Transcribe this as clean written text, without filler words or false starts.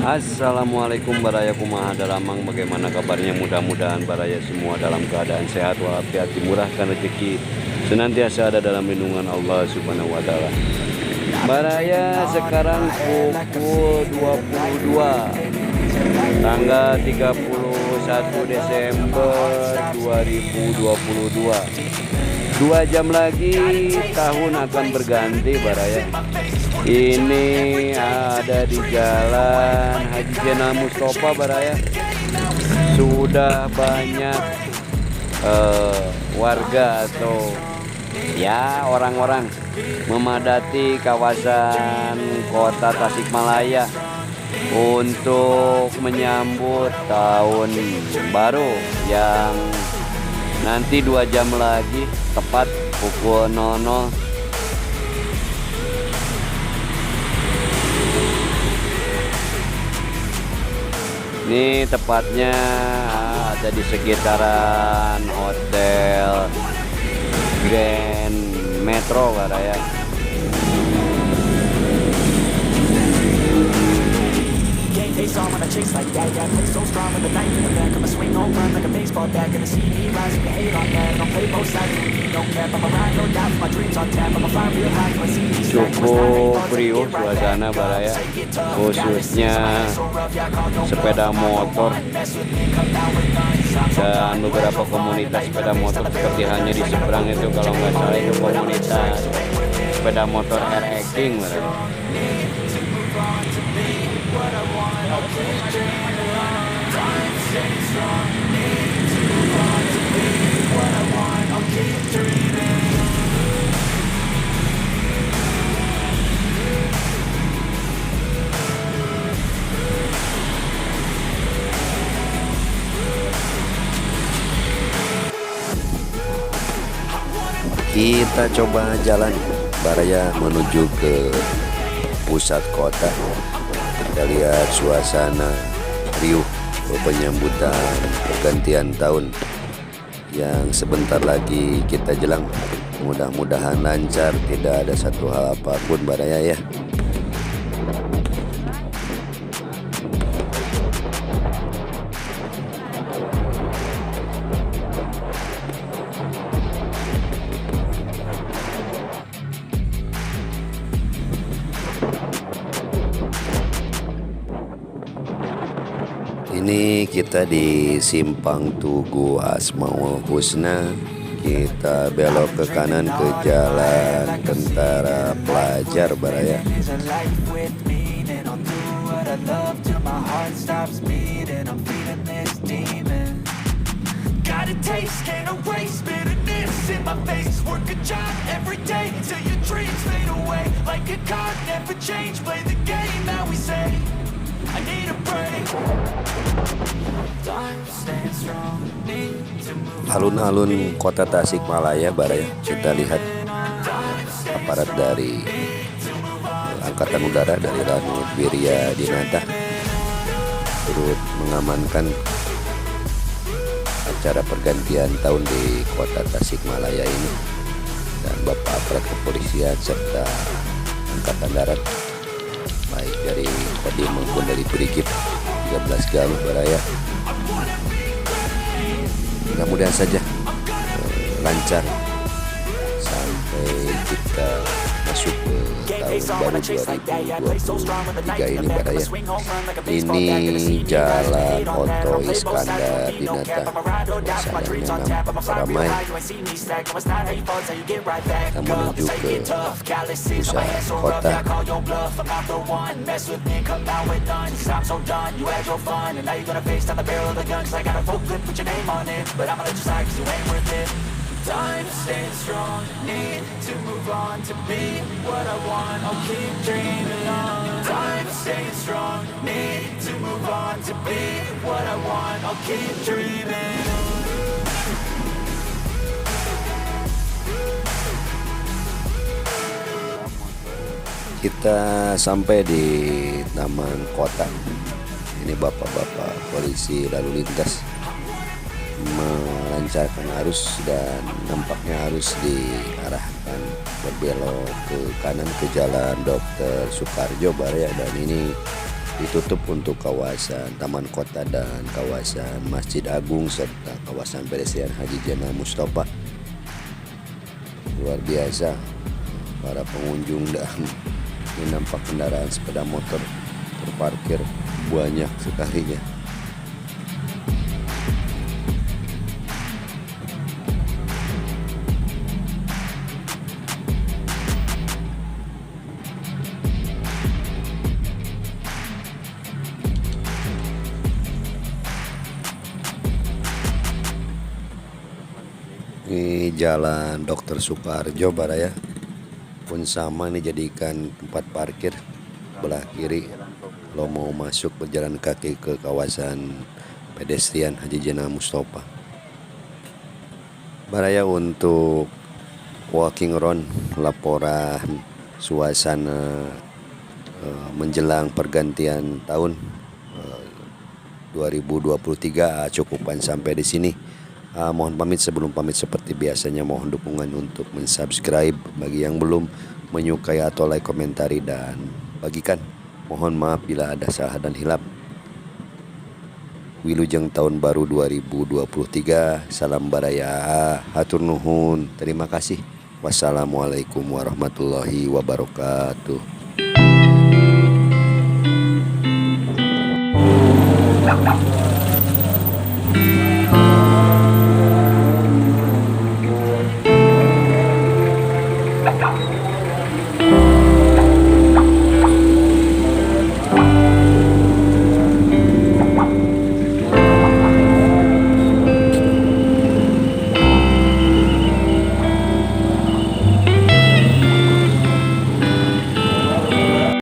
Assalamualaikum baraya kumaha dalamang, bagaimana kabarnya? Mudah-mudahan baraya semua dalam keadaan sehat walafiat, dimurahkan rezeki, senantiasa ada dalam lindungan Allah Subhanahu wa taala. Baraya sekarang pukul 22 tanggal 31 Desember 2022. 2 jam lagi tahun akan berganti baraya. Ini ada di Jalan Haji Zainal Mustafa baraya. Sudah banyak warga atau ya orang-orang memadati kawasan kota Tasikmalaya untuk menyambut tahun baru yang nanti 2 jam lagi tepat pukul 00. Ini tepatnya ada di sekitaran Hotel Grand Metro baraya. Face on when I chase like that, yeah, play so strong with the knife in the back. I'ma swing home run like a baseball bat. Gonna see me rise, you hate on that. Don't play both sides, don't care. I'ma ride, no doubt, my dreams on tap. I'ma fly real high, I see me stack. Cukup riuh suasana baraya, khususnya sepeda motor dan beberapa komunitas sepeda motor seperti hanya di seberang itu, kalau nggak salah itu komunitas sepeda motor RX King baraya. Kita coba jalan baraya menuju ke pusat kota. Kita lihat suasana riuh penyambutan pergantian tahun yang sebentar lagi kita jelang. Mudah-mudahan lancar, tidak ada satu hal apapun baraya ya. Ini kita di Simpang Tugu Asmaul Husna. Kita belok ke kanan ke Jalan Tentara Pelajar baraya. Alun-alun kota Tasikmalaya baraya, kita lihat aparat dari Angkatan Udara dari Lanut Wirya Dinata turut mengamankan acara pergantian tahun di kota Tasikmalaya ini, dan Bapak aparat kepolisian serta Angkatan Darat baik dari Kodim maupun dari Brigif 13 Galuh baraya. Mudah-mudahan saja lancar sampai kita masuk ke tahun baru 2023 ini baraya. Ini Jalan Oto Iskandar Dinata, suasananya nampak ramai. Kita menuju ke pusat kota. Time staying strong, need to move on to be what I want, I'll keep dreaming on. Time staying strong, need to move on to be what I want, I'll keep dreaming on. Kita sampai di Taman Kota. Ini bapak-bapak polisi lalu lintas melancarkan arus, dan nampaknya harus diarahkan berbelok ke kanan ke Jalan Dr. Soekarjo baraya. Dan ini ditutup untuk kawasan Taman Kota dan kawasan Masjid Agung serta kawasan pedestrian Haji Jana Mustafa. Luar biasa para pengunjung dan ini nampak kendaraan sepeda motor terparkir banyak sekalinya. Ini jalan Dr. Sukarjo Baraya pun sama nih, jadikan tempat parkir belah kiri kalau mau masuk berjalan kaki ke kawasan pedestrian Haji Jana Mustafa. Baraya untuk walking around laporan suasana menjelang pergantian tahun 2023 cukupan sampai di sini. Mohon pamit, sebelum pamit seperti biasanya mohon dukungan untuk mensubscribe bagi yang belum, menyukai atau like, komentari dan bagikan. Mohon maaf bila ada salah dan hilap. Wilujeng tahun baru 2023. Salam Baraya, hatur nuhun, terima kasih. Wassalamualaikum warahmatullahi wabarakatuh.